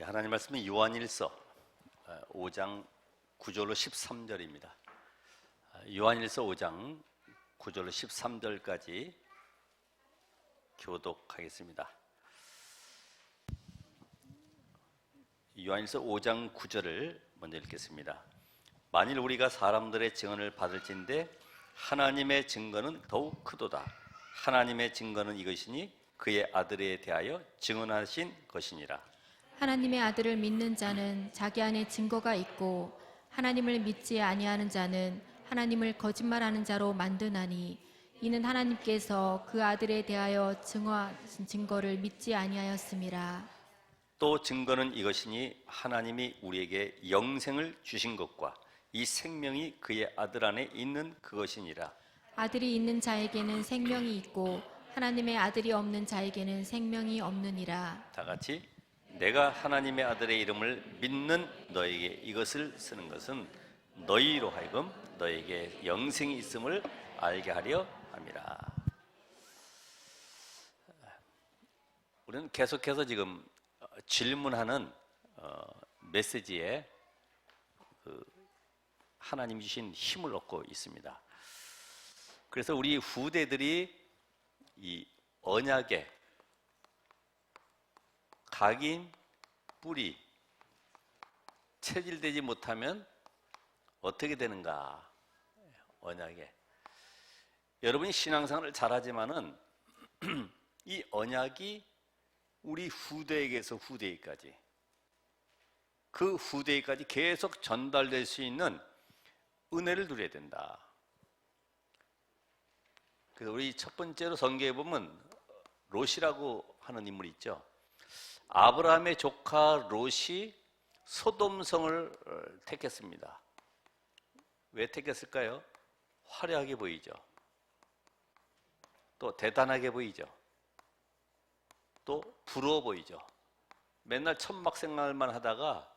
하나님 말씀은 요한일서 5장 9절로 13절입니다. 요한일서 5장 9절로 13절까지 교독하겠습니다. 요한일서 5장 9절을 먼저 읽겠습니다. 만일 우리가 사람들의 증언을 받을진대 하나님의 증거는 더욱 크도다. 하나님의 증거는 이것이니 그의 아들에 대하여 증언하신 것이니라. 하나님의 아들을 믿는 자는 자기 안에 증거가 있고 하나님을 믿지 아니하는 자는 하나님을 거짓말하는 자로 만드나니 이는 하나님께서 그 아들에 대하여 증거하신 증거를 믿지 아니하였음이라. 또 증거는 이것이니 하나님이 우리에게 영생을 주신 것과 이 생명이 그의 아들 안에 있는 그것이니라. 아들이 있는 자에게는 생명이 있고 하나님의 아들이 없는 자에게는 생명이 없느니라. 다 같이 내가 하나님의 아들의 이름을 믿는 너에게 이것을 쓰는 것은 너희로 하여금 너에게 영생이 있음을 알게 하려 함이라. 우리는 계속해서 지금 질문하는 메시지에 하나님이 주신 힘을 얻고 있습니다. 그래서 우리 후대들이 이 언약의 각인, 뿌리 체질되지 못하면 어떻게 되는가? 언약에 여러분이 신앙생활을 잘하지만은 이 언약이 우리 후대에게서 후대에까지 그 후대에까지 계속 전달될 수 있는 은혜를 누려야 된다. 그래서 우리 첫 번째로 성경에 보면 롯이라고 하는 인물이 있죠. 아브라함의 조카 롯이 소돔성을 택했습니다. 왜 택했을까요? 화려하게 보이죠. 또 대단하게 보이죠. 또 부러워 보이죠. 맨날 천막 생활만 하다가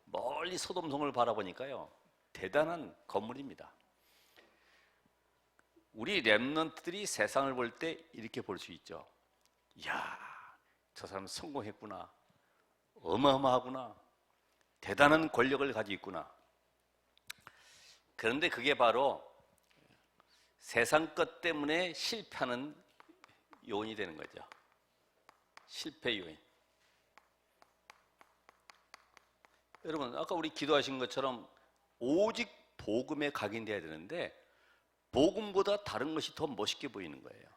멀리 소돔성을 바라보니까요, 대단한 건물입니다. 우리 렘넌트들이 세상을 볼 때 이렇게 볼 수 있죠. 이야, 저 사람 성공했구나, 어마어마하구나, 대단한 권력을 가지고 있구나. 그런데 그게 바로 세상 것 때문에 실패하는 요인이 되는 거죠. 실패 요인. 여러분, 아까 우리 기도하신 것처럼 오직 복음에 각인돼야 되는데 복음보다 다른 것이 더 멋있게 보이는 거예요.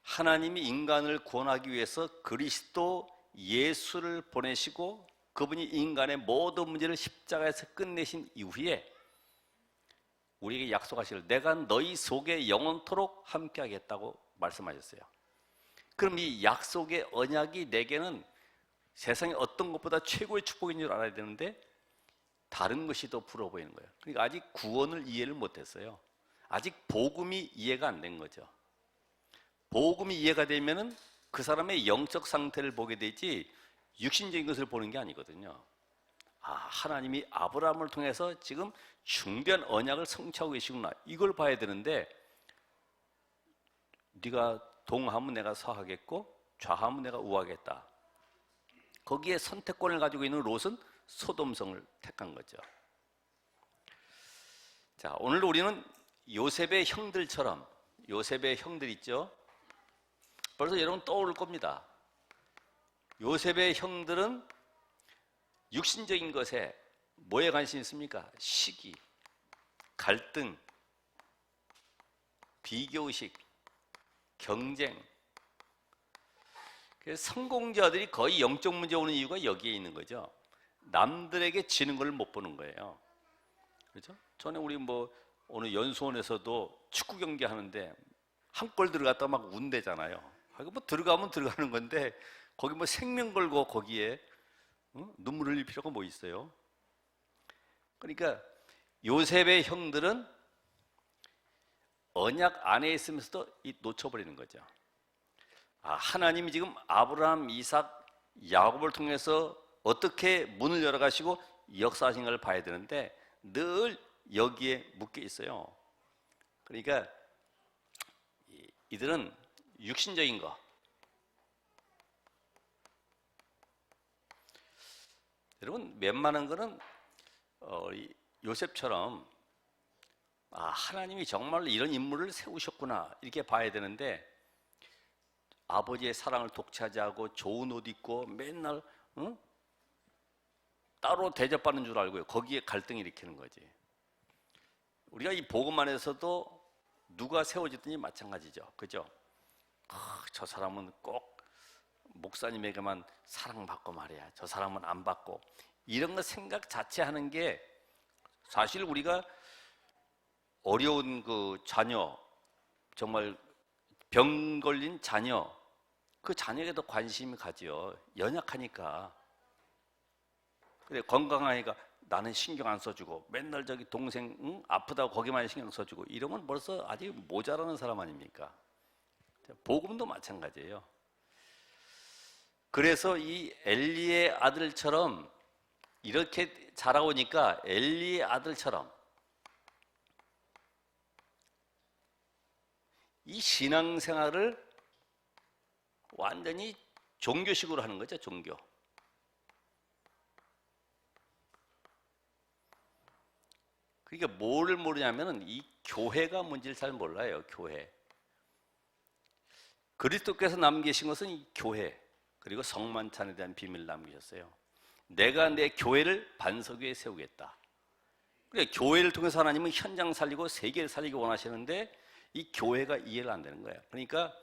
하나님이 인간을 구원하기 위해서 그리스도 예수를 보내시고 그분이 인간의 모든 문제를 십자가에서 끝내신 이후에 우리에게 약속하시길 내가 너희 속에 영원토록 함께 하겠다고 말씀하셨어요. 그럼 이 약속의 언약이 내게는 세상의 어떤 것보다 최고의 축복인 줄 알아야 되는데 다른 것이 더 부러워 보이는 거예요. 그러니까 아직 구원을 이해를 못했어요. 아직 복음이 이해가 안 된 거죠. 복음이 이해가 되면은 그 사람의 영적 상태를 보게 되지 육신적인 것을 보는 게 아니거든요. 아, 하나님이 아브라함을 통해서 지금 중대한 언약을 성취하고 계시구나, 이걸 봐야 되는데 네가 동하면 내가 서하겠고 좌하면 내가 우하겠다. 거기에 선택권을 가지고 있는 롯은 소돔성을 택한 거죠. 자, 오늘 우리는 요셉의 형들처럼, 요셉의 형들 있죠? 벌써 여러분 떠오를 겁니다. 요셉의 형들은 육신적인 것에 뭐에 관심이 있습니까? 시기, 갈등, 비교의식, 경쟁. 그래서 성공자들이 거의 영적 문제 오는 이유가 여기에 있는 거죠. 남들에게 지는 걸 못 보는 거예요. 그렇죠? 전에 우리 어느 연수원에서도 축구 경기 하는데 한 골 들어갔다 막 운대잖아요. 들어가면 들어가는 건데 거기 생명 걸고 거기에 눈물 흘릴 필요가 뭐 있어요? 그러니까 요셉의 형들은 언약 안에 있으면서도 놓쳐버리는 거죠. 아, 하나님이 지금 아브라함, 이삭, 야곱을 통해서 어떻게 문을 열어가시고 역사하신 걸 봐야 되는데 늘 여기에 묶여 있어요. 그러니까 이들은 육신적인 거, 여러분 웬만한 거는 요셉처럼 하나님이 정말로 이런 인물을 세우셨구나 이렇게 봐야 되는데 아버지의 사랑을 독차지하고 좋은 옷 입고 맨날 따로 대접받는 줄 알고요. 거기에 갈등을 일으키는 거지. 우리가 이 복음 안에서도 누가 세워지든지 마찬가지죠. 그죠? 저 사람은 꼭 목사님에게만 사랑받고 말이야. 저 사람은 안 받고. 이런 거 생각 자체 하는 게 사실 우리가 어려운 그 자녀, 정말 병 걸린 자녀, 그 자녀에게 더 관심이 가지요. 연약하니까. 그래, 건강하니까 나는 신경 안 써주고 맨날 저기 동생 아프다고 거기만 신경 써주고 이러면 벌써 아직 모자라는 사람 아닙니까? 복음도 마찬가지예요. 그래서 이 엘리의 아들처럼 이렇게 자라오니까 엘리의 아들처럼 이 신앙생활을 완전히 종교식으로 하는 거죠. 종교. 그러니까 뭐를 모르냐면은 이 교회가 뭔지를 잘 몰라요. 교회. 그리스도께서 남기신 것은 이 교회 그리고 성만찬에 대한 비밀을 남기셨어요. 내가 내 교회를 반석 위에 세우겠다. 그러니까 교회를 통해서 하나님은 현장 살리고 세계를 살리기 원하시는데 이 교회가 이해가 안 되는 거예요. 그러니까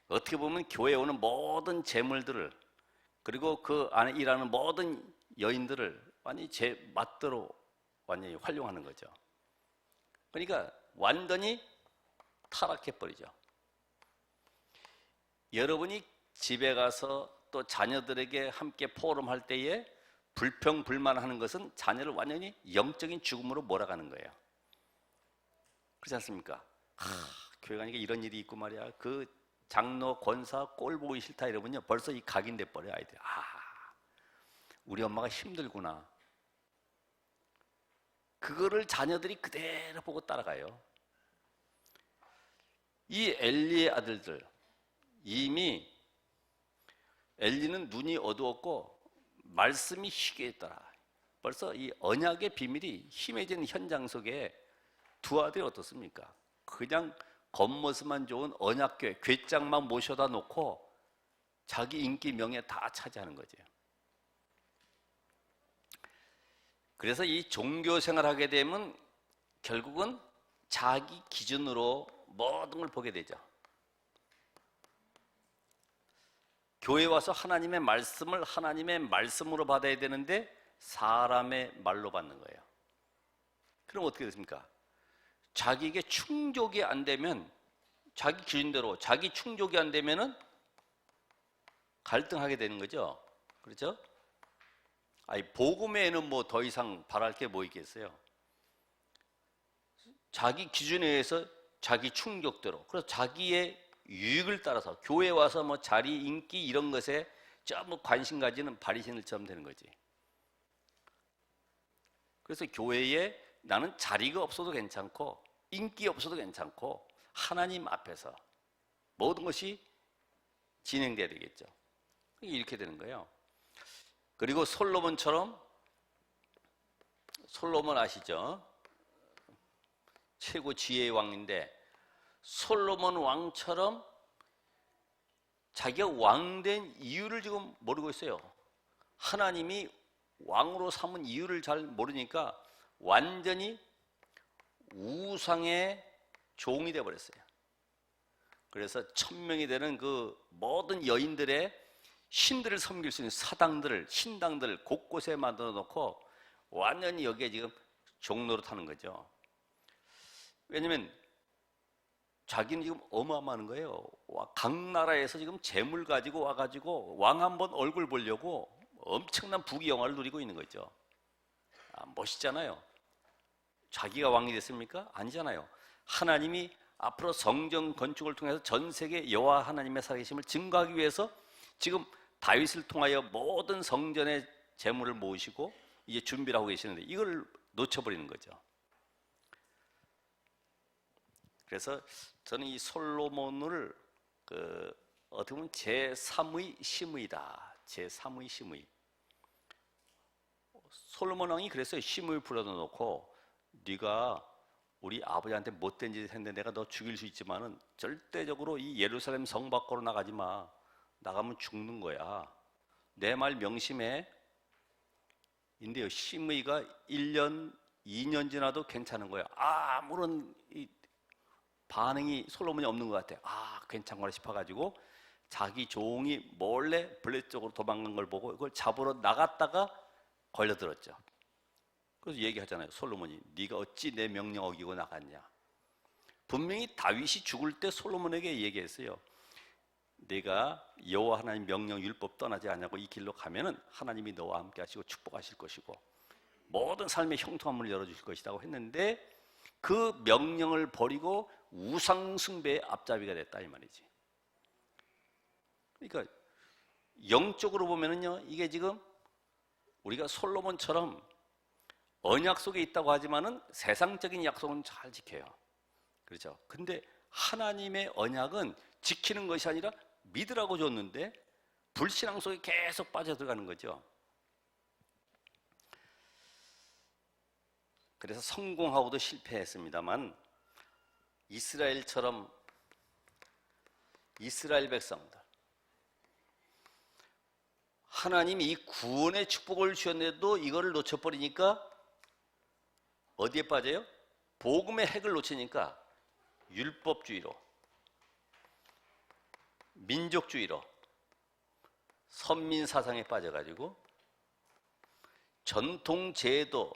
어떻게 보면 교회에 오는 모든 재물들을 그리고 그 안에 일하는 모든 여인들을 완전히 제 맛대로 완전히 활용하는 거죠. 그러니까 완전히 타락해버리죠. 여러분이 집에 가서 또 자녀들에게 함께 포럼할 때에 불평불만하는 것은 자녀를 완전히 영적인 죽음으로 몰아가는 거예요. 그렇지 않습니까? 교회 가니까 이런 일이 있고 말이야. 그 장로, 권사 꼴 보기 싫다 이러면요 벌써 이 각인돼 버려요. 아이들이. 우리 엄마가 힘들구나. 그거를 자녀들이 그대로 보고 따라가요. 이 엘리의 아들들 이미 엘리는 눈이 어두웠고 말씀이 희귀했더라. 벌써 이 언약의 비밀이 힘해진 현장 속에 두 아들이 어떻습니까? 그냥 겉모습만 좋은 언약교회 궤장만 모셔다 놓고 자기 인기 명예 다 차지하는 거죠. 그래서 이 종교 생활하게 되면 결국은 자기 기준으로 모든 걸 보게 되죠. 교회 와서 하나님의 말씀을 하나님의 말씀으로 받아야 되는데 사람의 말로 받는 거예요. 그럼 어떻게 됐습니까? 자기에게 충족이 안 되면 자기 기준대로 자기 충족이 안 되면은 갈등하게 되는 거죠. 그렇죠? 복음에는 뭐 더 이상 바랄 게 뭐 있겠어요? 자기 기준에 의해서 자기 충족대로 그래서 자기의 유익을 따라서 교회 와서 뭐 자리, 인기 이런 것에 전부 관심 가지는 바리새인들처럼 되는 거지. 그래서 교회에 나는 자리가 없어도 괜찮고 인기 없어도 괜찮고 하나님 앞에서 모든 것이 진행돼야 되겠죠. 이렇게 되는 거예요. 그리고 솔로몬처럼 솔로몬 아시죠? 최고 지혜의 왕인데 솔로몬 왕처럼 자기가 왕된 이유를 지금 모르고 있어요. 하나님이 왕으로 삼은 이유를 잘 모르니까 완전히 우상의 종이 되어버렸어요. 그래서 1000명이 되는 그 모든 여인들의 신들을 섬길 수 있는 사당들을 신당들을 곳곳에 만들어 놓고 완전히 여기에 지금 종로를 타는 거죠. 왜냐면 자기는 지금 어마어마한 거예요. 각 나라에서 지금 재물 가지고 와가지고 왕 한번 얼굴 보려고 엄청난 부귀영화를 누리고 있는 거죠. 멋있잖아요. 자기가 왕이 됐습니까? 아니잖아요. 하나님이 앞으로 성전 건축을 통해서 전 세계 여호와 하나님의 살아계심을 증거하기 위해서 지금 다윗을 통하여 모든 성전의 재물을 모으시고 이제 준비를 하고 계시는데 이걸 놓쳐버리는 거죠. 그래서 저는 이 솔로몬을 어떻게 보면 제3의 심의다. 제3의 심의. 솔로몬 왕이 그랬어요. 심을 불어다 놓고 네가 우리 아버지한테 못된 짓 했는데 내가 너 죽일 수 있지만은 절대적으로 이 예루살렘 성 밖으로 나가지 마. 나가면 죽는 거야. 내 말 명심해. 인데요, 심의가 1년, 2년 지나도 괜찮은 거야. 아무런 반응이 솔로몬이 없는 것 같아. 괜찮구나 싶어가지고 자기 종이 몰래 블레셋 쪽으로 도망간 걸 보고 이걸 잡으러 나갔다가 걸려들었죠. 그래서 얘기하잖아요. 솔로몬이 네가 어찌 내 명령 어기고 나갔냐. 분명히 다윗이 죽을 때 솔로몬에게 얘기했어요. 내가 여호와 하나님 명령 율법 떠나지 않냐고 이 길로 가면은 하나님이 너와 함께 하시고 축복하실 것이고 모든 삶의 형통함을 열어주실 것이라고 했는데 그 명령을 버리고 우상 숭배의 앞잡이가 됐다 이 말이지. 그러니까 영적으로 보면은요, 이게 지금 우리가 솔로몬처럼 언약 속에 있다고 하지만은 세상적인 약속은 잘 지켜요. 그렇죠? 근데 하나님의 언약은 지키는 것이 아니라 믿으라고 줬는데 불신앙 속에 계속 빠져들어가는 거죠. 그래서 성공하고도 실패했습니다만 이스라엘처럼 이스라엘 백성들 하나님이 이 구원의 축복을 주셨는데도 이거를 놓쳐버리니까 어디에 빠져요? 복음의 핵을 놓치니까 율법주의로, 민족주의로, 선민사상에 빠져가지고 전통제도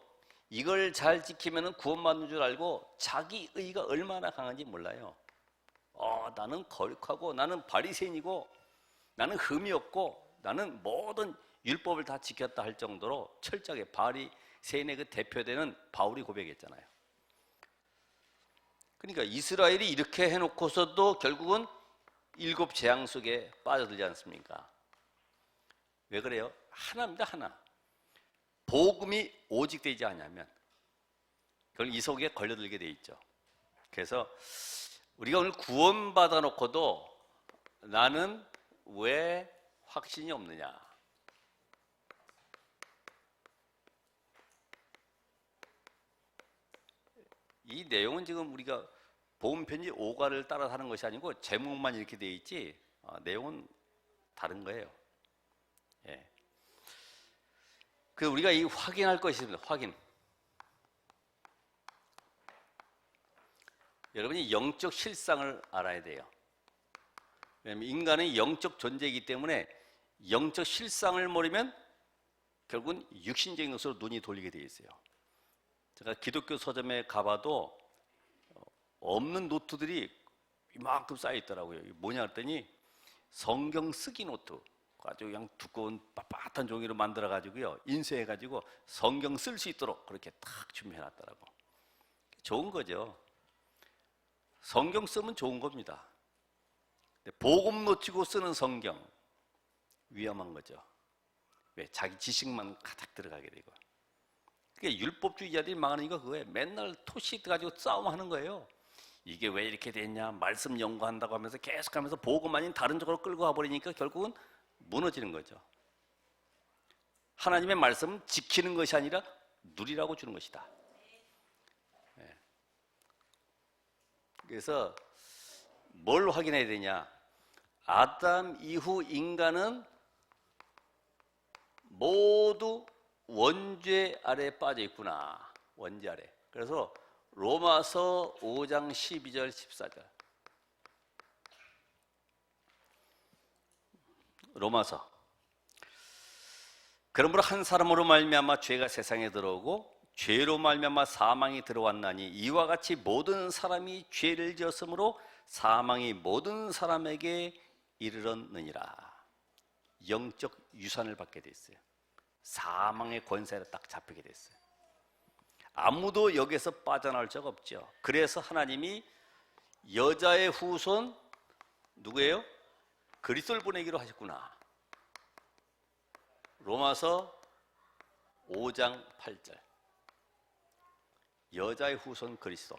이걸 잘 지키면 구원받는 줄 알고 자기 의가 얼마나 강한지 몰라요. 나는 거룩하고 나는 바리새인이고 나는 흠이 없고 나는 모든 율법을 다 지켰다 할 정도로 철저하게 바리새인의 그 대표되는 바울이 고백했잖아요. 그러니까 이스라엘이 이렇게 해놓고서도 결국은 7 재앙 속에 빠져들지 않습니까? 왜 그래요? 하나입니다, 하나. 복음이 오직 되지 않으면 그걸 이 속에 걸려들게 돼 있죠. 그래서 우리가 오늘 구원받아 놓고도 나는 왜 확신이 없느냐? 이 내용은 지금 우리가 복음 편지 5가를 따라 하는 것이 아니고 제목만 이렇게 돼 있지 내용은 다른 거예요. 예. 그 우리가 이 확인할 것이 있습니다. 확인. 여러분이 영적 실상을 알아야 돼요. 왜냐하면 인간은 영적 존재이기 때문에 영적 실상을 모르면 결국은 육신적인 것으로 눈이 돌리게 돼 있어요. 제가 기독교 서점에 가봐도 없는 노트들이 이만큼 쌓여 있더라고요. 이게 뭐냐 했더니 성경 쓰기 노트. 아주 그냥 두꺼운 빳빳한 종이로 만들어 가지고요. 인쇄해 가지고 성경 쓸 수 있도록 그렇게 딱 준비해 놨더라고. 좋은 거죠. 성경 쓰면 좋은 겁니다. 근데 복음 놓치고 쓰는 성경 위험한 거죠. 왜? 자기 지식만 가득 들어가게 되고. 그게 율법주의자들이 망하는 이유가 그거예요. 맨날 토시 가지고 싸움하는 거예요. 이게 왜 이렇게 됐냐? 말씀 연구한다고 하면서 계속하면서 복음 아닌 다른 쪽으로 끌고 가버리니까 결국은 무너지는 거죠. 하나님의 말씀은 지키는 것이 아니라 누리라고 주는 것이다. 네. 그래서 뭘 확인해야 되냐? 아담 이후 인간은 모두 원죄 아래에 빠져 있구나. 원죄 아래. 그래서 로마서 5장 12절 14절 로마서 그러므로 한 사람으로 말미암아 죄가 세상에 들어오고 죄로 말미암아 사망이 들어왔나니 이와 같이 모든 사람이 죄를 지었으므로 사망이 모든 사람에게 이르렀느니라. 영적 유산을 받게 됐어요. 사망의 권세를 딱 잡히게 됐어요. 아무도 여기서 빠져나올 적 없죠. 그래서 하나님이 여자의 후손 누구예요? 그리스도를 보내기로 하셨구나. 로마서 5장 8절 여자의 후손 그리스도.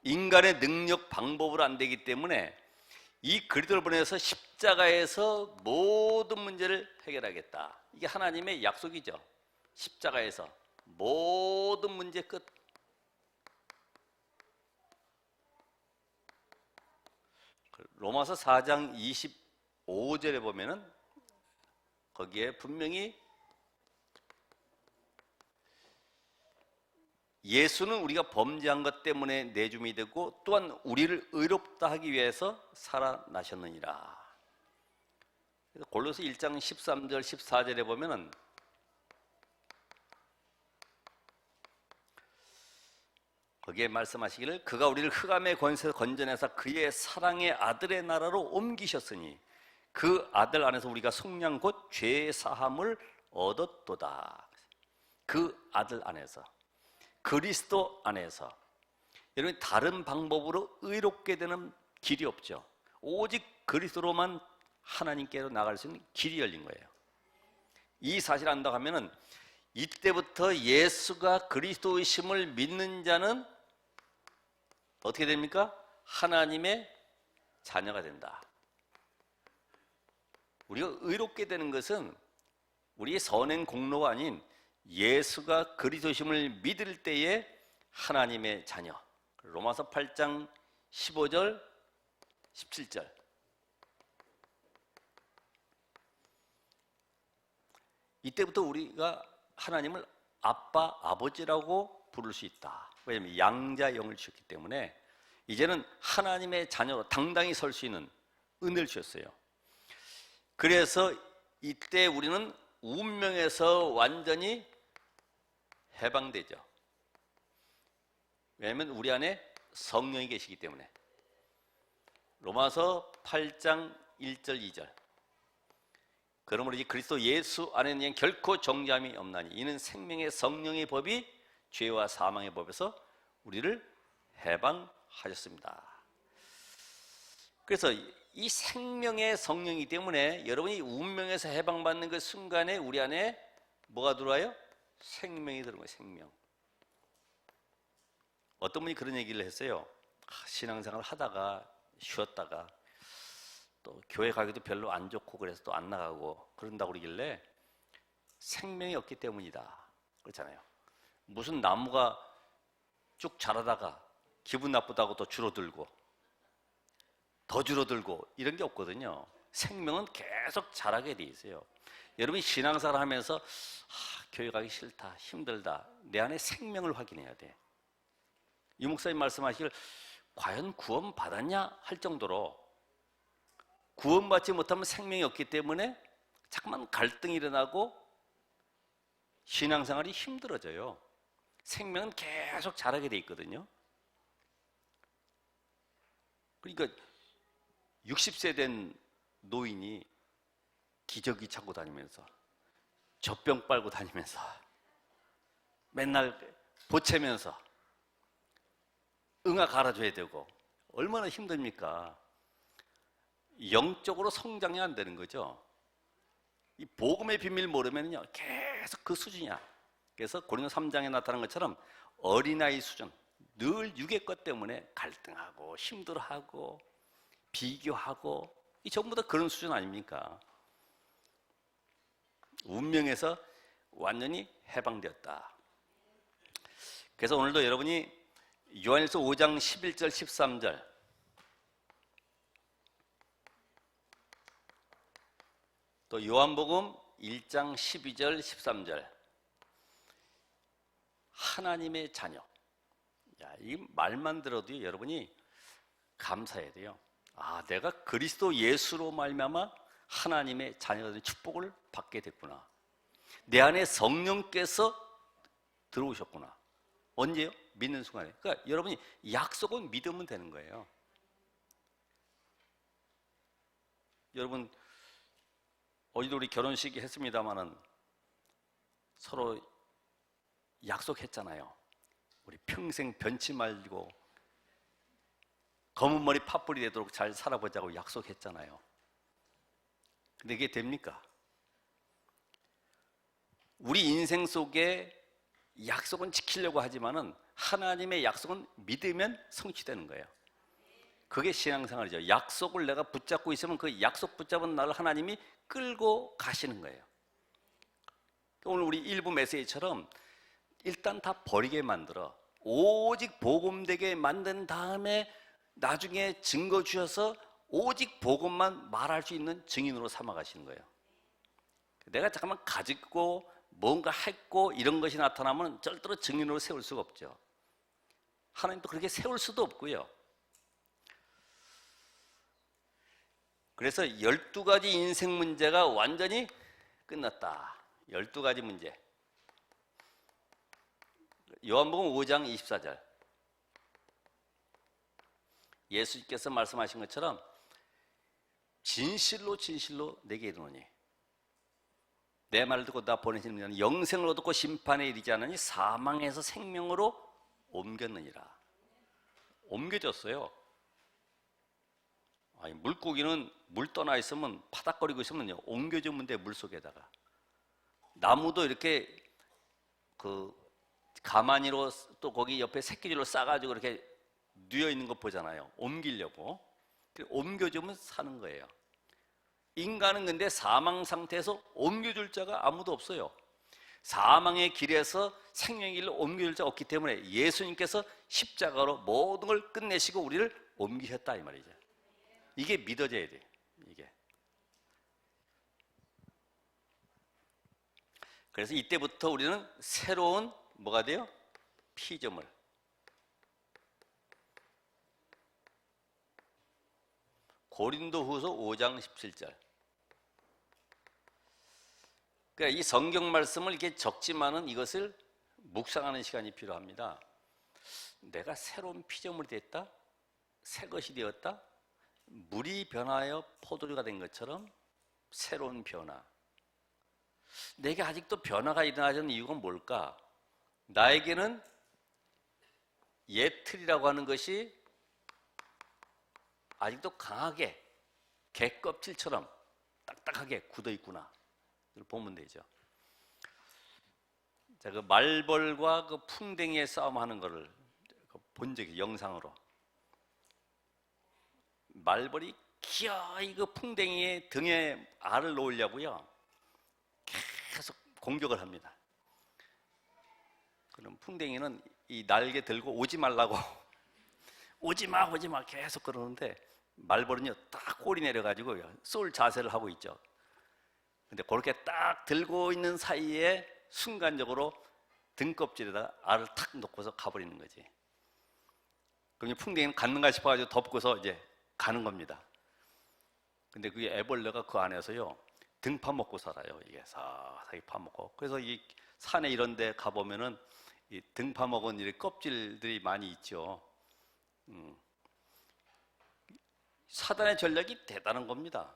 인간의 능력 방법으로 안 되기 때문에 이 그리스도를 보내서 십자가에서 모든 문제를 해결하겠다. 이게 하나님의 약속이죠. 십자가에서 모든 문제 끝. 로마서 4장 25절에 보면은 거기에 분명히 예수는 우리가 범죄한 것 때문에 내줌이 되고 또한 우리를 의롭다 하기 위해서 살아나셨느니라. 그래서 골로새 1장 13절 14절에 보면은 거기에 말씀하시기를 그가 우리를 흑암의 권세에서 건져내서 그의 사랑의 아들의 나라로 옮기셨으니 그 아들 안에서 우리가 속량 곧 죄 사함을 얻었도다. 그 아들 안에서, 그리스도 안에서. 여러분, 다른 방법으로 의롭게 되는 길이 없죠. 오직 그리스도로만 하나님께로 나갈 수 있는 길이 열린 거예요. 이 사실을 안다고 하면은 이때부터 예수가 그리스도이심을 믿는 자는 어떻게 됩니까? 하나님의 자녀가 된다. 우리가 의롭게 되는 것은 우리의 선행 공로가 아닌 예수가 그리스도심을 믿을 때에 하나님의 자녀. 로마서 8장 15절 17절. 이때부터 우리가 하나님을 아빠, 아버지라고 부를 수 있다. 왜냐하면 양자 영을 주셨기 때문에 이제는 하나님의 자녀로 당당히 설 수 있는 은혜를 주셨어요. 그래서 이때 우리는 운명에서 완전히 해방되죠. 왜냐하면 우리 안에 성령이 계시기 때문에. 로마서 8장 1절 2절. 그러므로 이 그리스도 예수 안에는 결코 정죄함이 없나니 이는 생명의 성령의 법이 죄와 사망의 법에서 우리를 해방하셨습니다. 그래서 이 생명의 성령이기 때문에 여러분이 운명에서 해방받는 그 순간에 우리 안에 뭐가 들어와요? 생명이 들어와요. 생명. 어떤 분이 그런 얘기를 했어요. 신앙생활을 하다가 쉬었다가 또 교회 가기도 별로 안 좋고 그래서 또 안 나가고 그런다고 그러길래 생명이 없기 때문이다 그렇잖아요. 무슨 나무가 쭉 자라다가 기분 나쁘다고 또 줄어들고 더 줄어들고 이런 게 없거든요. 생명은 계속 자라게 돼 있어요. 여러분이 신앙생활 하면서 교회 가기 싫다, 힘들다, 내 안에 생명을 확인해야 돼. 이 목사님 말씀하시길 과연 구원 받았냐 할 정도로 구원받지 못하면 생명이 없기 때문에 자꾸만 갈등이 일어나고 신앙생활이 힘들어져요. 생명은 계속 자라게 돼 있거든요. 그러니까 60세 된 노인이 기저귀 차고 다니면서 젖병 빨고 다니면서 맨날 보채면서 응아 갈아줘야 되고 얼마나 힘듭니까? 영적으로 성장이 안 되는 거죠. 이 복음의 비밀 모르면요 계속 그 수준이야. 그래서 고린도 3장에 나타난 것처럼 어린아이 수준, 늘 육의 것 때문에 갈등하고 힘들어하고 비교하고 이 전부 다 그런 수준 아닙니까? 운명에서 완전히 해방되었다. 그래서 오늘도 여러분이 요한일서 5장 11절 13절 또 요한복음 1장 12절 13절 하나님의 자녀. 야, 이 말만 들어도 여러분이 감사해야 돼요. 아, 내가 그리스도 예수로 말미암아 하나님의 자녀가 된 축복을 받게 됐구나. 내 안에 성령께서 들어오셨구나. 언제요? 믿는 순간에. 그러니까 여러분이 약속은 믿으면 되는 거예요. 여러분 어제도 우리 결혼식 했습니다마는 서로 약속했잖아요. 우리 평생 변치 말고 검은 머리 팥불이 되도록 잘 살아보자고 약속했잖아요. 근데 이게 됩니까? 우리 인생 속에 약속은 지키려고 하지만은 하나님의 약속은 믿으면 성취되는 거예요. 그게 신앙생활이죠. 약속을 내가 붙잡고 있으면 그 약속 붙잡은 나를 하나님이 끌고 가시는 거예요. 오늘 우리 일부 메시지처럼 일단 다 버리게 만들어 오직 복음되게 만든 다음에 나중에 증거 주셔서 오직 복음만 말할 수 있는 증인으로 삼아가시는 거예요. 내가 잠깐만 가지고 뭔가 했고 이런 것이 나타나면 절대로 증인으로 세울 수가 없죠. 하나님도 그렇게 세울 수도 없고요. 그래서 12가지 인생 문제가 완전히 끝났다. 12가지 문제. 요한복음 5장 24절. 예수께서 말씀하신 것처럼 진실로 진실로 내게 이르노니 내 말을 듣고 나 보내시는 자는 영생을 얻고 심판에 이르지 않으니 사망에서 생명으로 옮겼느니라. 옮겨졌어요. 아니, 물고기는 물 떠나 있으면 파닥거리고 있으면요 옮겨주면 돼. 물속에다가. 나무도 이렇게 그 가마니로 또 거기 옆에 새끼줄로 싸가지고 이렇게 뉘어 있는 거 보잖아요. 옮기려고. 옮겨주면 사는 거예요. 인간은 근데 사망 상태에서 옮겨줄 자가 아무도 없어요. 사망의 길에서 생명의 길로 옮겨줄 자가 없기 때문에 예수님께서 십자가로 모든 걸 끝내시고 우리를 옮기셨다 이 말이죠. 이게 믿어져야 돼. 이게. 그래서 이때부터 우리는 새로운 뭐가 돼요? 피조물. 고린도후서 5장 17절. 그러니까 이 성경 말씀을 이렇게 적지만은 이것을 묵상하는 시간이 필요합니다. 내가 새로운 피조물이 됐다? 새 것이 되었다? 물이 변하여 포도주가 된 것처럼 새로운 변화. 내게 아직도 변화가 일어나지 않는 이유가 뭘까? 나에게는 옛 틀이라고 하는 것이 아직도 강하게 개 껍질처럼 딱딱하게 굳어 있구나. 이걸 보면 되죠. 자, 그 말벌과 그 풍뎅이의 싸움하는 거를 본 적이 영상으로. 말벌이 기어이 그 풍뎅이의 등에 알을 놓으려고요. 계속 공격을 합니다. 그럼 풍뎅이는 이 날개 들고 오지 말라고 오지 마 계속 그러는데 말벌은요 딱 꼬리 내려가지고 쏠 자세를 하고 있죠. 근데 그렇게 딱 들고 있는 사이에 순간적으로 등껍질에다가 알을 탁 놓고서 가버리는 거지. 그럼 풍뎅이는 갔는가 싶어가지고 덮고서 이제 가는 겁니다. 근데 그게 애벌레가 그 안에서요 등 파먹고 살아요. 이게 사사히 파먹고. 그래서 이 산에 이런 데 가보면은 이 등 파먹은 이 껍질들이 많이 있죠. 사단의 전략이 대단한 겁니다.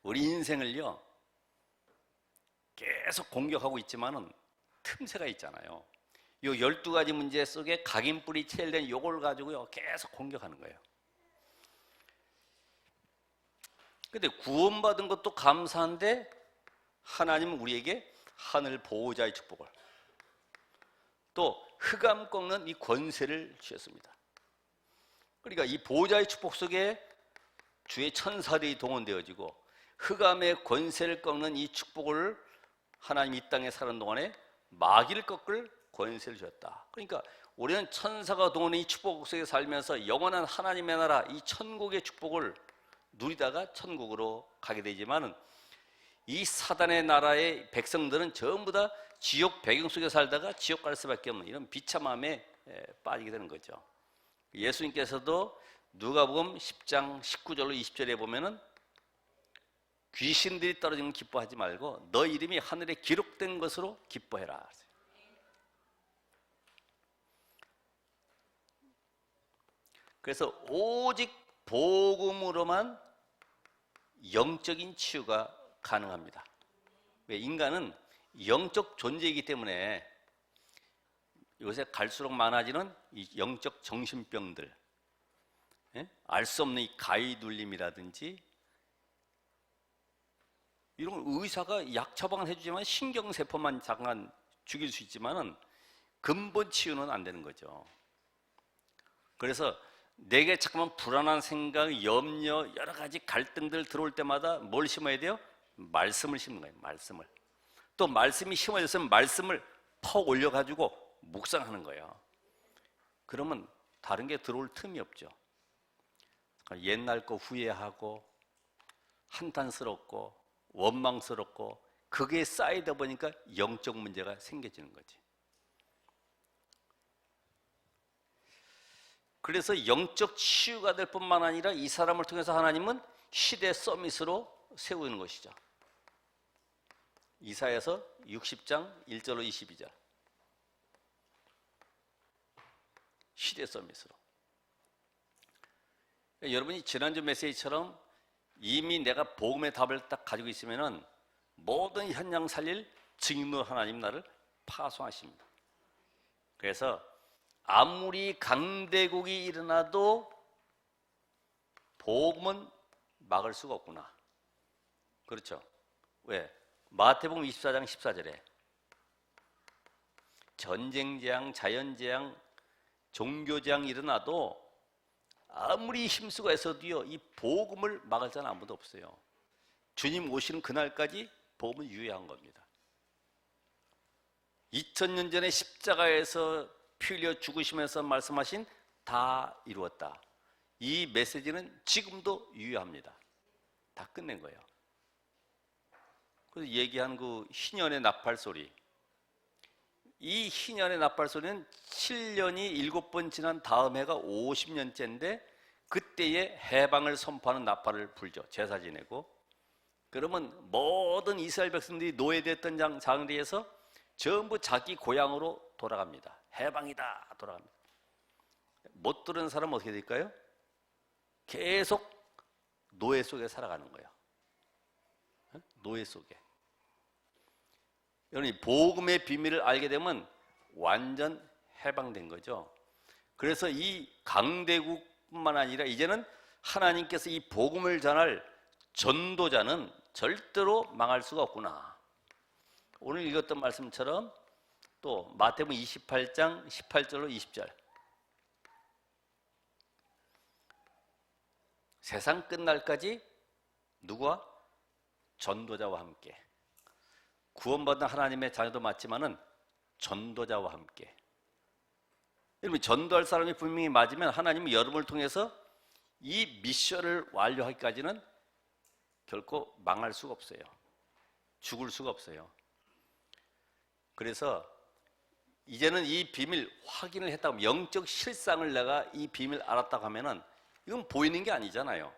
우리 인생을요 계속 공격하고 있지만은 틈새가 있잖아요. 요 12가지 문제 속에 각인뿌리 체일된 요걸 가지고요 계속 공격하는 거예요. 근데 구원받은 것도 감사한데 하나님은 우리에게 하늘 보호자의 축복을 또 흑암 꺾는 이 권세를 주셨습니다. 그러니까 이 보호자의 축복 속에 주의 천사들이 동원되어지고 흑암의 권세를 꺾는 이 축복을 하나님 이 땅에 사는 동안에 마귀를 꺾을 권세를 주었다. 그러니까 우리는 천사가 동원된 이 축복 속에 살면서 영원한 하나님의 나라 이 천국의 축복을 누리다가 천국으로 가게 되지만은 이 사단의 나라의 백성들은 전부 다 지옥 배경 속에 살다가 지옥 갈 수밖에 없는 이런 비참함에 빠지게 되는 거죠. 예수님께서도 누가복음 10장 19절로 20절에 보면은 귀신들이 떨어지면 기뻐하지 말고 너 이름이 하늘에 기록된 것으로 기뻐해라. 그래서 오직 복음으로만 영적인 치유가 가능합니다. 왜? 인간은 영적 존재이기 때문에 요새 갈수록 많아지는 이 영적 정신병들, 알 수 없는 이 가위 눌림이라든지 이런 걸 의사가 약 처방을 해주지만 신경세포만 잠깐 죽일 수 있지만은 근본 치유는 안 되는 거죠. 그래서 내게 잠깐만 불안한 생각, 염려, 여러 가지 갈등들 들어올 때마다 뭘 심어야 돼요? 말씀을 심는 거예요. 말씀을. 또 말씀이 심어졌으면 말씀을 퍽 올려가지고 묵상하는 거예요. 그러면 다른 게 들어올 틈이 없죠. 옛날 거 후회하고 한탄스럽고 원망스럽고 그게 쌓이다 보니까 영적 문제가 생겨지는 거지. 그래서 영적 치유가 될 뿐만 아니라 이 사람을 통해서 하나님은 시대 서밋으로 세우는 것이죠. 이사야서 60장 1절로 22절. 시대 서밋으로. 여러분이 지난주 메시지처럼 이미 내가 복음의 답을 딱 가지고 있으면은 모든 현장 살릴 증인으로 하나님 나를 파송하십니다. 그래서 아무리 강대국이 일어나도 복음은 막을 수가 없구나. 그렇죠? 왜? 마태복음 24장 14절에 전쟁재앙, 자연재앙, 종교재앙이 일어나도 아무리 힘쓰고 애써도요, 이 복음을 막을 자는 아무도 없어요. 주님 오시는 그날까지 복음은 유효한 겁니다. 2000년 전에 십자가에서 피 흘려 죽으시면서 말씀하신 다 이루었다. 이 메시지는 지금도 유효합니다. 다 끝낸 거예요. 그래서 얘기한 그 희년의 나팔 소리, 이 희년의 나팔 소리는 7년이 7번 지난 다음 해가 50년째인데 그때에 해방을 선포하는 나팔을 불죠. 제사 지내고. 그러면 모든 이스라엘 백성들이 노예됐던 장리에서 전부 자기 고향으로 돌아갑니다. 해방이다 돌아갑니다. 못 들은 사람은 어떻게 될까요? 계속 노예 속에 살아가는 거예요. 노예 속에. 여러분이 복음의 비밀을 알게 되면 완전 해방된 거죠. 그래서 이 강대국뿐만 아니라 이제는 하나님께서 이 복음을 전할 전도자는 절대로 망할 수가 없구나. 오늘 읽었던 말씀처럼 또 마태복음 28장 18절로 20절. 세상 끝날까지 누구와? 전도자와 함께. 구원받은 하나님의 자녀도 맞지만은 전도자와 함께. 여러분, 전도할 사람이 분명히 맞으면 하나님은 여러분을 통해서 이 미션을 완료하기까지는 결코 망할 수가 없어요. 죽을 수가 없어요. 그래서 이제는 이 비밀 확인을 했다고, 영적 실상을 내가 이 비밀 알았다고 하면은 이건 보이는 게 아니잖아요.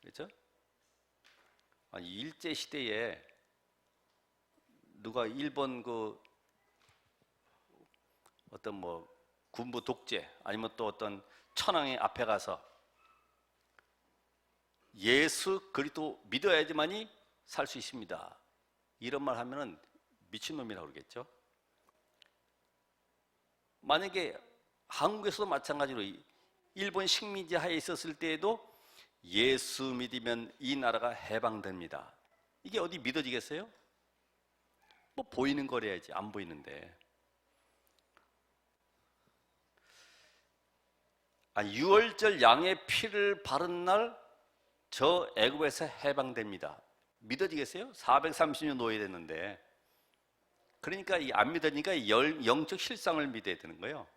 그렇죠? 아니, 일제 시대에 누가 일본 그 어떤 뭐 군부 독재 아니면 또 어떤 천황의 앞에 가서 예수 그리스도 믿어야지만이 살 수 있습니다. 이런 말 하면은 미친놈이라고 그러겠죠. 만약에 한국에서도 마찬가지로 일본 식민지 하에 있었을 때에도 예수 믿으면 이 나라가 해방됩니다. 이게 어디 믿어지겠어요? 뭐 보이는 거래야지. 안 보이는데. 6월절 양의 피를 바른 날 저 애굽에서 해방됩니다. 믿어지겠어요? 430년 노예됐는데. 그러니까 안 믿으니까 영적 실상을 믿어야 되는 거예요.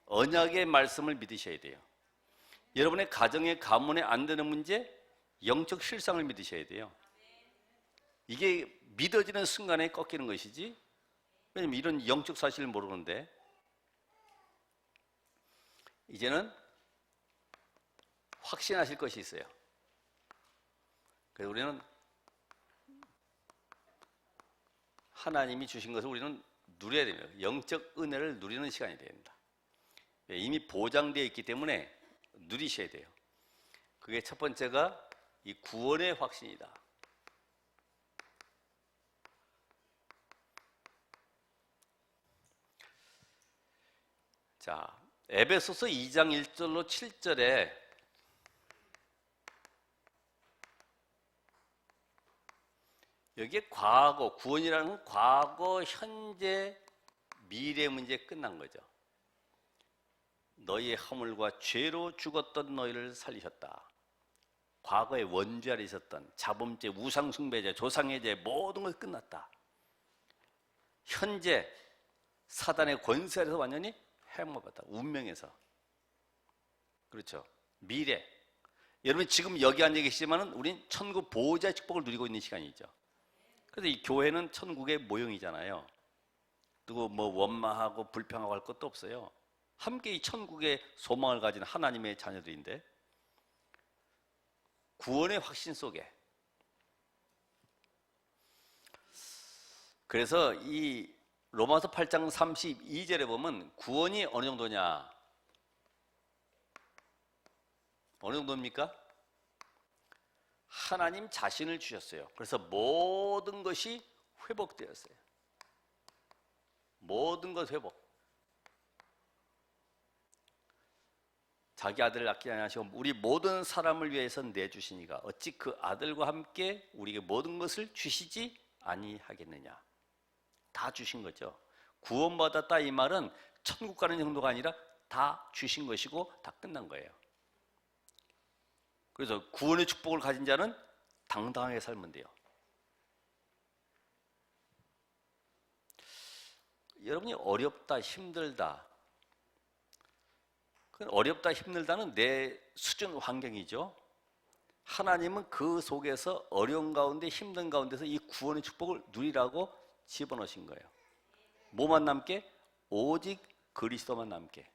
언약의 말씀을 믿으셔야 돼요. 여러분의 가정의 가문에 안 되는 문제, 영적 실상을 믿으셔야 돼요. 이게 믿어지는 순간에 꺾이는 것이지. 왜냐면 이런 영적 사실을 모르는데. 이제는 확신하실 것이 있어요. 그래서 우리는 하나님이 주신 것을 우리는 누려야 됩니다. 영적 은혜를 누리는 시간이 됩니다. 이미 보장되어 있기 때문에 누리셔야 돼요. 그게 첫 번째가 이 구원의 확신이다. 자, 에베소서 2장 1절로 7절에 여기에 과거, 구원이라는 건 과거, 현재, 미래 문제 끝난 거죠. 너희의 허물과 죄로 죽었던 너희를 살리셨다. 과거에 원죄 아래 있었던 자범죄, 우상숭배죄, 조상의 죄 모든 걸 끝났다. 현재 사단의 권세 아래서 완전히 해먹었다. 운명에서. 그렇죠. 미래. 여러분 지금 여기 앉아 계시지만은 우린 천국 보호자의 축복을 누리고 있는 시간이죠. 그래서 이 교회는 천국의 모형이잖아요. 누구 뭐 원망하고 불평하고 할 것도 없어요. 함께 이 천국의 소망을 가진 하나님의 자녀들인데, 구원의 확신 속에. 그래서 이 로마서 8장 32절에 보면 구원이 어느 정도냐? 어느 정도입니까? 하나님 자신을 주셨어요. 그래서 모든 것이 회복되었어요. 모든 것 회복. 자기 아들을 아끼지 아니하시고 우리 모든 사람을 위해서 내주시니가 어찌 그 아들과 함께 우리에게 모든 것을 주시지 아니하겠느냐. 다 주신 거죠. 구원받았다 이 말은 천국 가는 정도가 아니라 다 주신 것이고 다 끝난 거예요. 그래서 구원의 축복을 가진 자는 당당하게 살면 돼요. 여러분이 어렵다, 힘들다. 어렵다, 힘들다는 내 수준 환경이죠. 하나님은 그 속에서 어려운 가운데, 힘든 가운데서 이 구원의 축복을 누리라고 집어넣으신 거예요. 뭐만 남게? 오직 그리스도만 남게.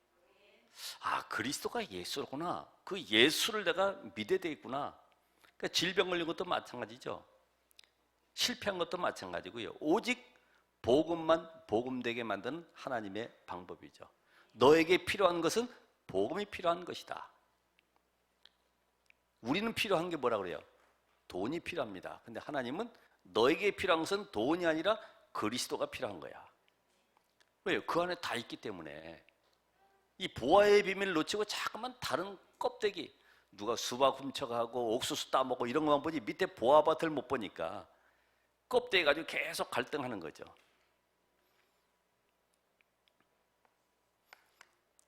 아, 그리스도가 예수구나. 그 예수를 내가 믿어야 되겠구나. 그러니까 질병 걸린 것도 마찬가지죠. 실패한 것도 마찬가지고요. 오직 복음만 복음되게 만드는 하나님의 방법이죠. 너에게 필요한 것은 복음이 필요한 것이다. 우리는 필요한 게 뭐라 그래요? 돈이 필요합니다. 근데 하나님은 너에게 필요한 것은 돈이 아니라 그리스도가 필요한 거야. 왜요? 그 안에 다 있기 때문에. 이 보화의 비밀을 놓치고 자꾸만 다른 껍데기, 누가 수박 훔쳐가고 옥수수 따먹고 이런 것만 보지 밑에 보화밭을 못 보니까 껍데기 가지고 계속 갈등하는 거죠.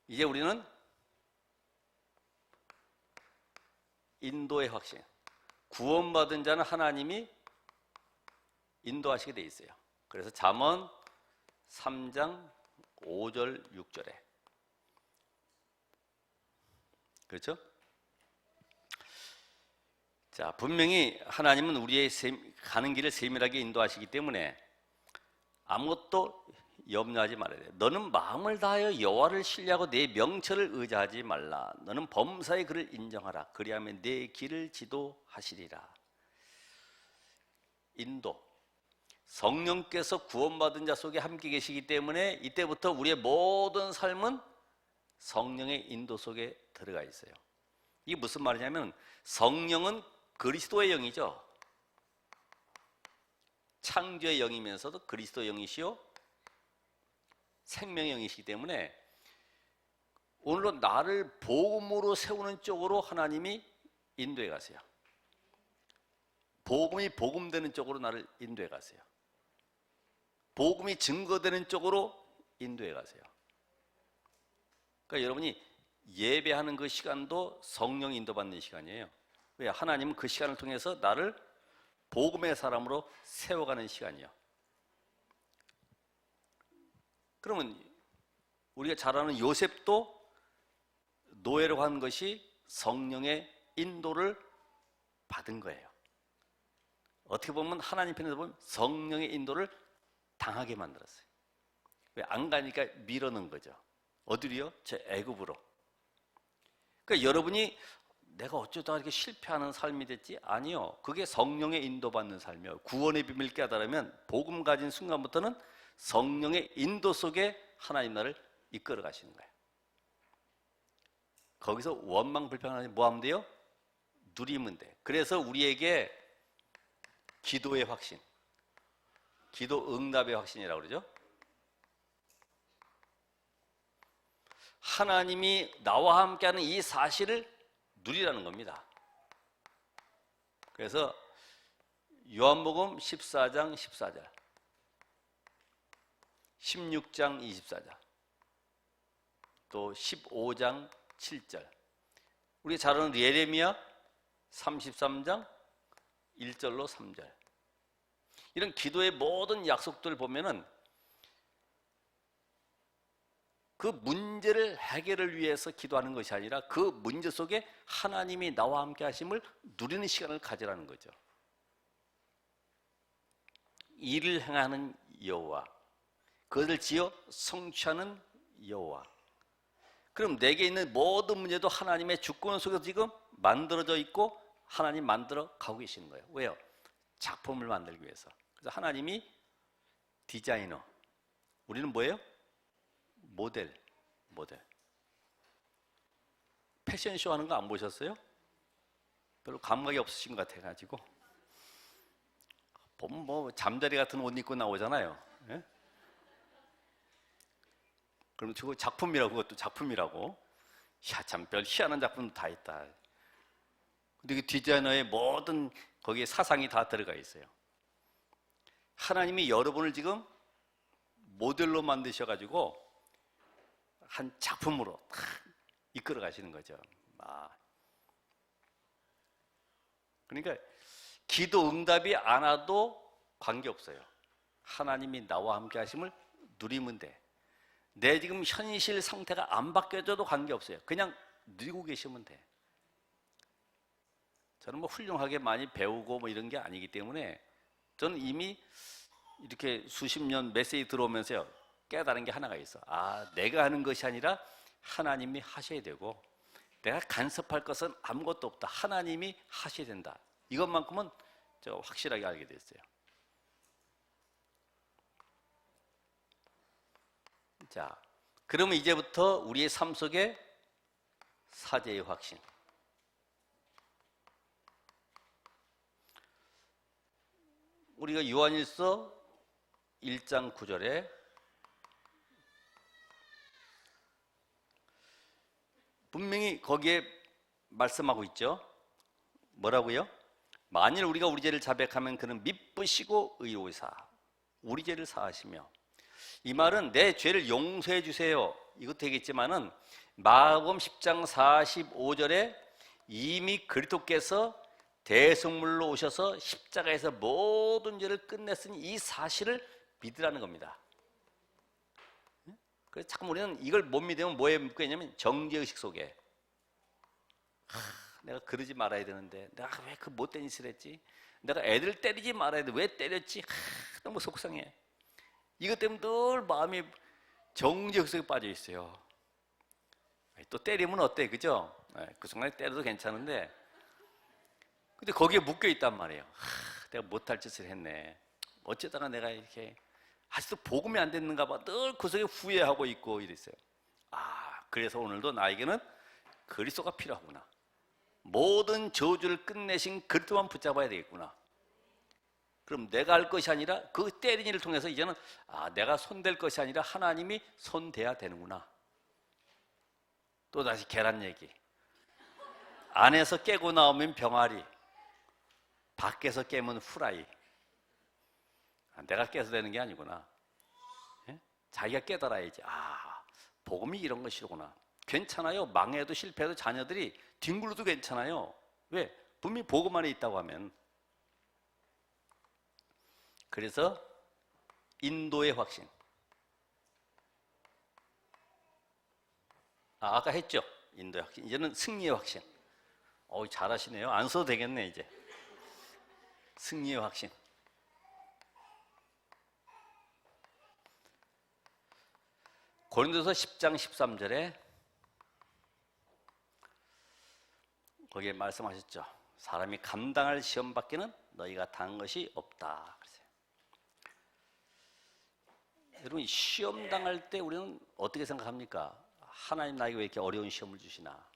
이제 우리는 인도의 확신. 구원받은 자는 하나님이 인도하시게 돼 있어요. 그래서 잠언 3장 5절 6절에 그렇죠? 자, 분명히 하나님은 우리의 가는 길을 세밀하게 인도하시기 때문에 아무것도 염려하지 말아야 돼. 너는 마음을 다하여 여호와를 신뢰하고 내 명철을 의지하지 말라. 너는 범사의 그를 인정하라. 그리하면 내 길을 지도하시리라. 인도. 성령께서 구원받은 자 속에 함께 계시기 때문에 이때부터 우리의 모든 삶은 성령의 인도 속에 들어가 있어요. 이게 무슨 말이냐면 성령은 그리스도의 영이죠. 창조의 영이면서도 그리스도의 영이시요 생명의 영이시기 때문에 오늘로 나를 복음으로 세우는 쪽으로 하나님이 인도해 가세요. 복음이 복음되는 쪽으로 나를 인도해 가세요. 복음이 증거되는 쪽으로 인도해 가세요. 그러니까 여러분이 예배하는 그 시간도 성령 인도받는 시간이에요. 왜? 하나님은 그 시간을 통해서 나를 복음의 사람으로 세워가는 시간이에요. 그러면 우리가 잘 아는 요셉도 노예로 간 것이 성령의 인도를 받은 거예요. 어떻게 보면 하나님 편에서 보면 성령의 인도를 당하게 만들었어요. 왜? 안 가니까 밀어넣은 거죠. 어디로요? 저 애굽으로. 그러니까 여러분이 내가 어쩌다가 이렇게 실패하는 삶이 됐지? 아니요. 그게 성령의 인도받는 삶이에요. 구원의 비밀을 깨달으면 복음 가진 순간부터는 성령의 인도 속에 하나님 나를 이끌어 가시는 거예요. 거기서 원망 불평하지 뭐 하면 돼요? 누리면 돼. 그래서 우리에게 기도의 확신, 기도 응답의 확신이라고 그러죠. 하나님이 나와 함께하는 이 사실을 누리라는 겁니다. 그래서 요한복음 14장 14절, 16장 24절, 또 15장 7절, 우리 잘 아는 예레미야 33장 1절로 3절, 이런 기도의 모든 약속들을 보면은 그 문제를 해결을 위해서 기도하는 것이 아니라 그 문제 속에 하나님이 나와 함께 하심을 누리는 시간을 가지라는 거죠. 일을 행하는 여호와, 그것을 지어 성취하는 여호와. 그럼 내게 있는 모든 문제도 하나님의 주권 속에서 지금 만들어져 있고 하나님 만들어 가고 계시는 거예요. 왜요? 작품을 만들기 위해서. 그래서 하나님이 디자이너, 우리는 뭐예요? 모델. 패션쇼 하는 거 안 보셨어요? 별로 감각이 없으신 것 같아가지고 보면 뭐 잠자리 같은 옷 입고 나오잖아요. 예? 그럼 그거 작품이라고, 그것도 작품이라고. 야, 참 별 희한한 작품도 다 있다. 근데 그 디자이너의 모든 거기에 사상이 다 들어가 있어요. 하나님이 여러분을 지금 모델로 만드셔가지고 한 작품으로 탁 이끌어 가시는 거죠. 그러니까 기도 응답이 안 와도 관계없어요. 하나님이 나와 함께 하심을 누리면 돼. 내 지금 현실 상태가 안 바뀌어져도 관계없어요. 그냥 누리고 계시면 돼. 저는 뭐 훌륭하게 많이 배우고 뭐 이런 게 아니기 때문에 저는 이미 이렇게 수십 년 메시지 들어오면서요, 깨달은 게 하나가 있어. 내가 하는 것이 아니라 하나님이 하셔야 되고, 내가 간섭할 것은 아무것도 없다. 하나님이 하셔야 된다. 이것만큼은 제가 확실하게 알게 됐어요. 자, 그러면 이제부터 우리의 삶 속에 사제의 확신. 우리가 요한일서 1장 9절에 분명히 거기에 말씀하고 있죠. 뭐라고요? 만일 우리가 우리 죄를 자백하면 그는 미쁘시고 의로우사 우리 죄를 사하시며. 이 말은 내 죄를 용서해 주세요, 이것도 되겠지만은 마가복음 10장 45절에 이미 그리스도께서 대속물로 오셔서 십자가에서 모든 죄를 끝냈으니 이 사실을 믿으라는 겁니다. 그래서 참 우리는 이걸 못 믿으면 뭐에 묶여 있냐면 정죄의식 속에, 내가 그러지 말아야 되는데 내가 왜 그 못된 짓을 했지, 내가 애들 때리지 말아야 돼, 왜 때렸지, 너무 속상해. 이것 때문에 늘 마음이 정죄의식 속에 빠져 있어요. 또 때리면 어때, 그죠? 그 순간에 때려도 괜찮은데, 근데 거기에 묶여 있단 말이에요. 내가 못할 짓을 했네, 어쩌다가 내가 이렇게 아직도 복음이 안 됐는가 봐, 늘 그 속에 후회하고 있고 이랬어요. 그래서 오늘도 나에게는 그리스도가 필요하구나, 모든 저주를 끝내신 그리스도만 붙잡아야 되겠구나. 그럼 내가 할 것이 아니라 그 때린 일을 통해서 이제는 내가 손댈 것이 아니라 하나님이 손대야 되는구나. 또다시 계란 얘기. 안에서 깨고 나오면 병아리, 밖에서 깨면 후라이. 내가 깨서 되는 게 아니구나. 예? 자기가 깨달아야지. 복음이 이런 것이구나. 괜찮아요. 망해도 실패해도 자녀들이 뒹굴러도 괜찮아요. 왜? 분명히 복음 안에 있다고 하면. 그래서 인도의 확신. 아까 했죠? 인도의 확신. 이제는 승리의 확신. 잘하시네요. 안 써도 되겠네 이제. 승리의 확신. 고린도서 10장 13절에 거기에 말씀하셨죠. 사람이 감당할 시험 밖에는 너희가 당한 것이 없다. 여러분, 시험 당할 때 우리는 어떻게 생각합니까? 하나님 나에게 왜 이렇게 어려운 시험을 주시나?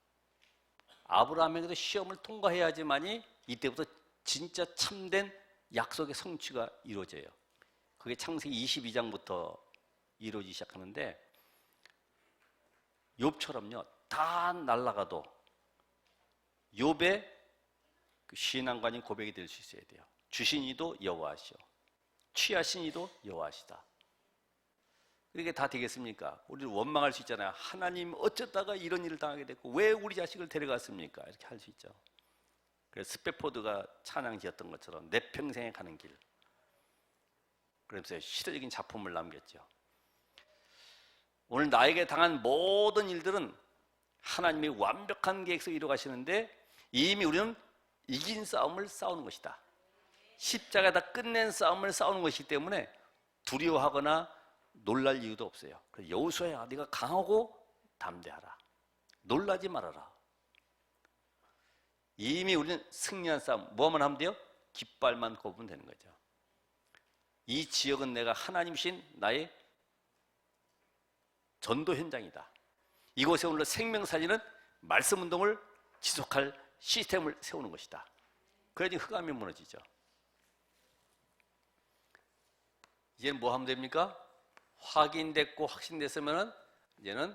아브라함에게도 시험을 통과해야지만이 이때부터 진짜 참된 약속의 성취가 이루어져요. 그게 창세기 22장부터 이루어지기 시작하는데, 욥처럼요, 다 날아가도 욥의 그 신앙관인 고백이 될 수 있어야 돼요. 주신 이도 여호와시오, 취하신 이도 여호와시다. 이게 다 되겠습니까? 우리를 원망할 수 있잖아요. 하나님 어쩌다가 이런 일을 당하게 됐고 왜 우리 자식을 데려갔습니까? 이렇게 할 수 있죠. 그래서 스페포드가 찬양 지었던 것처럼 내 평생에 가는 길, 그러면서 시대적인 작품을 남겼죠. 오늘 나에게 당한 모든 일들은 하나님이 완벽한 계획에서 이루어가시는데 이미 우리는 이긴 싸움을 싸우는 것이다. 십자가에다 끝낸 싸움을 싸우는 것이기 때문에 두려워하거나 놀랄 이유도 없어요. 그래서 여호수아야, 네가 강하고 담대하라. 놀라지 말아라. 이미 우리는 승리한 싸움, 뭐만 하면 돼요? 깃발만 꼽으면 되는 거죠. 이 지역은 내가 하나님이신 나의 전도 현장이다. 이곳에 오늘 생명사진은 말씀 운동을 지속할 시스템을 세우는 것이다. 그래야지 흑암이 무너지죠. 이제는 뭐 하면 됩니까? 확인됐고 확신됐으면 이제는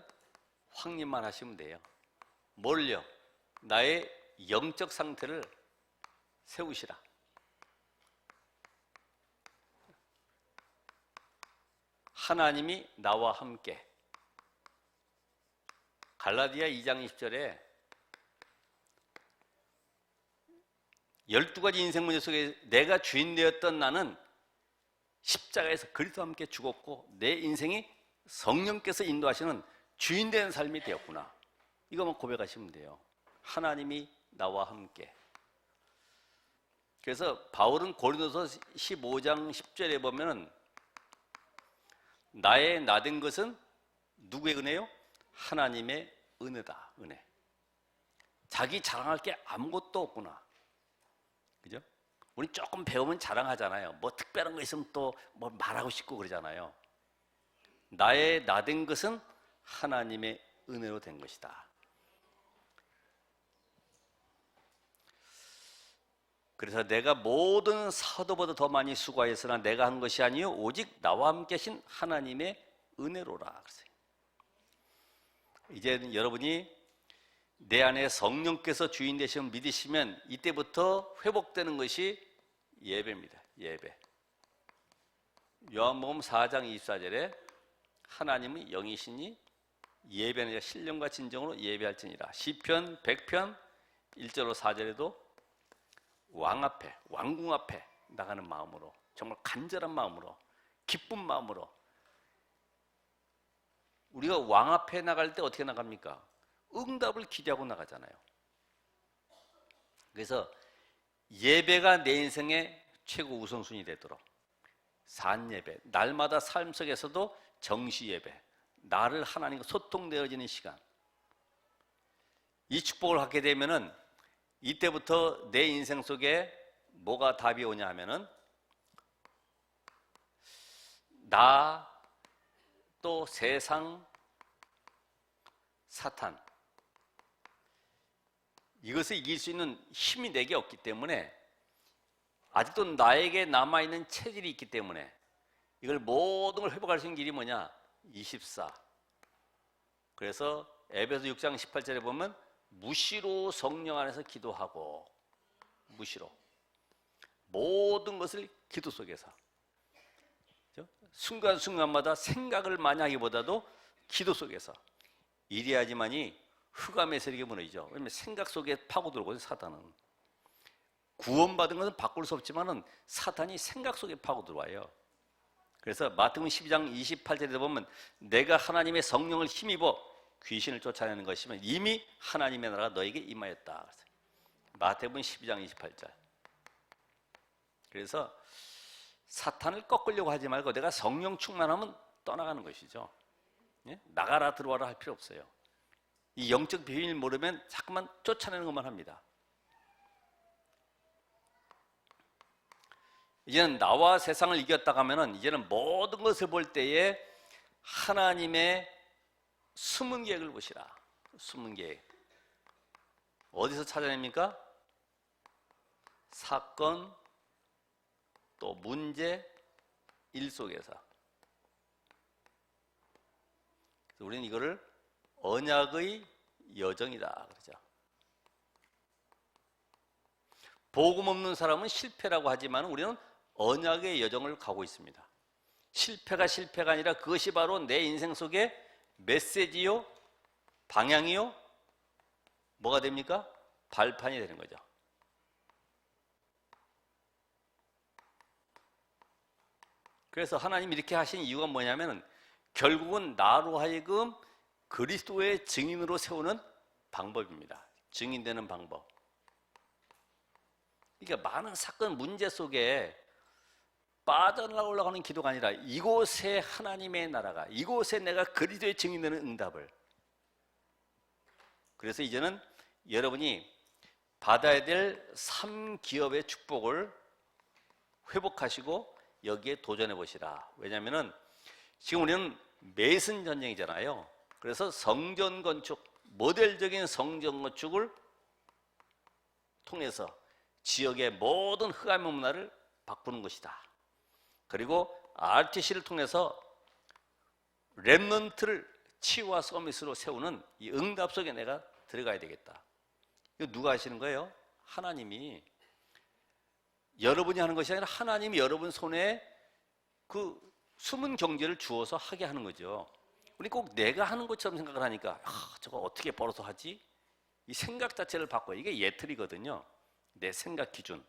확립만 하시면 돼요. 뭘요? 나의 영적 상태를 세우시라. 하나님이 나와 함께. 갈라디아 2장 20절에 12가지 인생 문제 속에 내가 주인 되었던 나는 십자가에서 그리스도와 함께 죽었고 내 인생이 성령께서 인도하시는 주인 되는 삶이 되었구나. 이거만 고백하시면 돼요. 하나님이 나와 함께. 그래서 바울은 고린도서 15장 10절에 보면은 나의 나된 것은 누구의 은혜요? 하나님의 은혜다. 은혜. 자기 자랑할 게 아무것도 없구나. 그죠? 우리 조금 배우면 자랑하잖아요. 뭐 특별한 거 있으면 또 뭐 말하고 싶고 그러잖아요. 나의 나된 것은 하나님의 은혜로 된 것이다. 그래서 내가 모든 사도보다 더 많이 수고하였으나 내가 한 것이 아니요 오직 나와 함께 하신 하나님의 은혜로라. 이제 여러분이 내 안에 성령께서 주인 되시면 믿으시면 이때부터 회복되는 것이 예배입니다. 예배. 요한복음 4장 24절에 하나님은 영이시니 예배는 신령과 진정으로 예배할지니라. 시편 100편 1절로 4절에도 왕 앞에, 왕궁 앞에 나가는 마음으로, 정말 간절한 마음으로, 기쁜 마음으로. 우리가 왕 앞에 나갈 때 어떻게 나갑니까? 응답을 기대하고 나가잖아요. 그래서 예배가 내 인생의 최고 우선순위 되도록 산예배, 날마다 삶 속에서도 정시예배, 나를 하나님과 소통되어지는 시간, 이 축복을 갖게 되면은 이때부터 내 인생 속에 뭐가 답이 오냐 하면은 나, 또 세상, 사탄, 이것을 이길 수 있는 힘이 내게 없기 때문에 아직도 나에게 남아있는 체질이 있기 때문에 이걸 모든 걸 회복할 수 있는 길이 뭐냐? 24. 그래서 에베소 6장 18절에 보면 무시로 성령 안에서 기도하고, 무시로 모든 것을 기도 속에서 순간순간마다 생각을 많이 하기보다도 기도 속에서 이래야지만이 흑암의 세력이 무너지죠. 왜냐하면 생각 속에 파고들거든요. 사탄은 구원받은 것은 바꿀 수 없지만은 사탄이 생각 속에 파고들어와요. 그래서 마태복음 12장 28절에 보면 내가 하나님의 성령을 힘입어 귀신을 쫓아내는 것이면 이미 하나님의 나라가 너에게 임하였다. 마태복음 12장 28절. 그래서 사탄을 꺾으려고 하지 말고 내가 성령 충만하면 떠나가는 것이죠. 예? 나가라 들어와라 할 필요 없어요. 이 영적 비밀 모르면 자꾸만 쫓아내는 것만 합니다. 이제는 나와 세상을 이겼다고 하면은 이제는 모든 것을 볼 때에 하나님의 숨은 계획을 보시라. 숨은 계획. 어디서 찾아냅니까? 사건, 또 문제, 일 속에서. 그래서 우리는 이거를 언약의 여정이다 그러죠. 복음 없는 사람은 실패라고 하지만 우리는 언약의 여정을 가고 있습니다. 실패가 실패가 아니라 그것이 바로 내 인생 속에 메시지요, 방향이요, 뭐가 됩니까? 발판이 되는 거죠. 그래서 하나님이 이렇게 하신 이유가 뭐냐면 결국은 나로 하여금 그리스도의 증인으로 세우는 방법입니다. 증인되는 방법. 그러니까 많은 사건 문제 속에 빠져나가려고 하는 기도가 아니라 이곳에 하나님의 나라가, 이곳에 내가 그리스도의 증인되는 응답을. 그래서 이제는 여러분이 받아야 될 3기업의 축복을 회복하시고 여기에 도전해 보시라. 왜냐하면 지금 우리는 메슨 전쟁이잖아요. 그래서 성전 건축, 모델적인 성전 건축을 통해서 지역의 모든 흑암의 문화를 바꾸는 것이다. 그리고 RTC를 통해서 렘넌트를 치유와 서밋으로 세우는 이 응답 속에 내가 들어가야 되겠다. 이거 누가 하시는 거예요? 하나님이. 여러분이 하는 것이 아니라 하나님이 여러분 손에 그 숨은 경제를 주어서 하게 하는 거죠. 우리 꼭 내가 하는 것처럼 생각을 하니까 저거 어떻게 벌어서 하지? 이 생각 자체를 바꿔요. 이게 예틀이거든요. 내 생각 기준.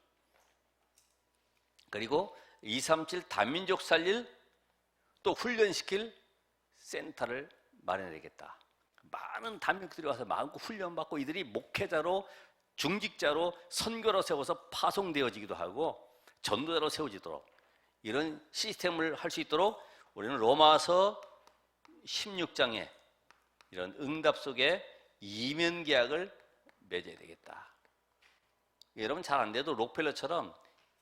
그리고 237 다민족 살릴 또 훈련시킬 센터를 마련해야 되겠다. 많은 다민족들이 와서 마음껏 훈련받고 이들이 목회자로 중직자로 선교로 세워서 파송되어지기도 하고 전도자로 세워지도록 이런 시스템을 할 수 있도록 우리는 로마서 16장에 이런 응답 속에 이면 계약을 맺어야 되겠다. 여러분 잘 안 돼도 록펠러처럼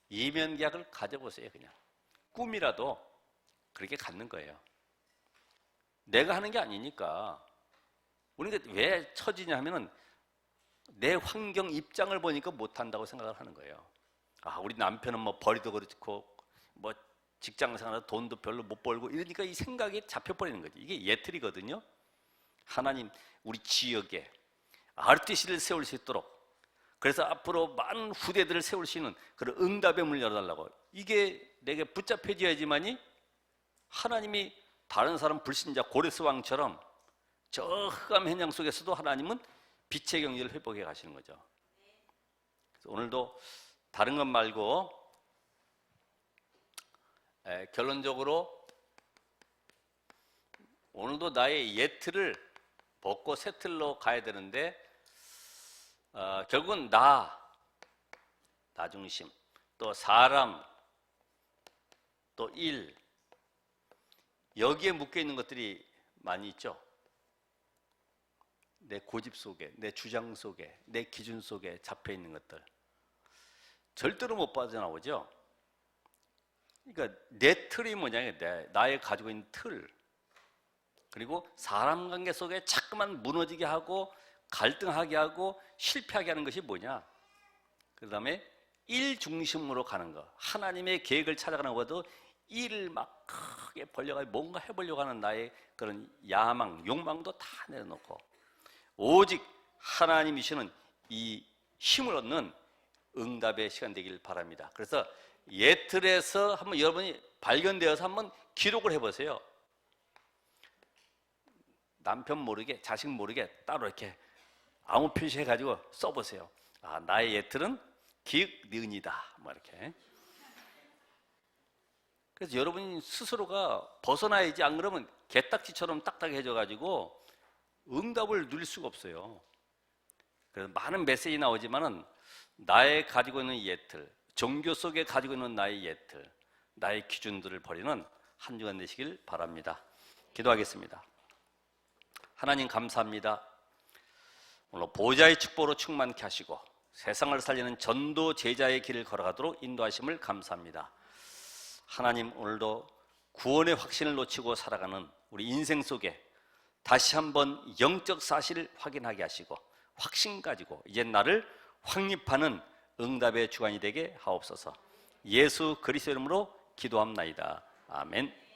이면 계약을 가져보세요. 그냥 꿈이라도 그렇게 갖는 거예요. 내가 하는 게 아니니까. 우리가 왜 처지냐 하면은 내 환경 입장을 보니까 못한다고 생각을 하는 거예요. 우리 남편은 뭐 벌이도 그렇고 뭐 직장생활 돈도 별로 못 벌고 이러니까 이 생각이 잡혀버리는 거지. 이게 예틀이거든요. 하나님 우리 지역에 RTC를 세울 수 있도록, 그래서 앞으로 많은 후대들을 세울 수 있는 그런 응답의 문을 열어달라고. 이게 내게 붙잡혀져야지만이 하나님이 다른 사람 불신자 고레스 왕처럼 저 흑암 현장 속에서도 하나님은 빛의 경제를 회복해 가시는 거죠. 그래서 오늘도 다른 것 말고 결론적으로 오늘도 나의 예틀을 벗고 새 틀로 가야 되는데 결국은 나 중심, 또 사람, 또 일, 여기에 묶여 있는 것들이 많이 있죠. 내 고집 속에, 내 주장 속에, 내 기준 속에 잡혀 있는 것들 절대로 못 빠져나오죠. 그러니까 내 틀이 뭐냐, 나의 가지고 있는 틀, 그리고 사람 관계 속에 자꾸만 무너지게 하고 갈등하게 하고 실패하게 하는 것이 뭐냐. 그 다음에 일 중심으로 가는 거, 하나님의 계획을 찾아가는 것도 일을 막 크게 벌려가지고 뭔가 해보려고 하는 나의 그런 야망, 욕망도 다 내려놓고 오직 하나님이 주시는 이 힘을 얻는 응답의 시간 되길 바랍니다. 그래서 예틀에서 한번 여러분이 발견되어서 한번 기록을 해보세요. 남편 모르게, 자식 모르게 따로 이렇게 아무 표시해가지고 써보세요. 나의 예틀은 기획 니은이다. 뭐 이렇게. 그래서 여러분이 스스로가 벗어나야지, 안 그러면 개딱지처럼 딱딱해져가지고 응답을 누릴 수가 없어요. 그래서 많은 메시지 나오지만은 나의 가지고 있는 예틀, 종교 속에 가지고 있는 나의 예틀, 나의 기준들을 버리는 한 주간 되시길 바랍니다. 기도하겠습니다. 하나님 감사합니다. 오늘 보좌의 축복으로 충만케 하시고 세상을 살리는 전도 제자의 길을 걸어가도록 인도하심을 감사합니다. 하나님, 오늘도 구원의 확신을 놓치고 살아가는 우리 인생 속에 다시 한번 영적 사실을 확인하게 하시고 확신 가지고 이제 나를 확립하는 응답의 주관이 되게 하옵소서. 예수 그리스도 이름으로 기도합나이다. 아멘.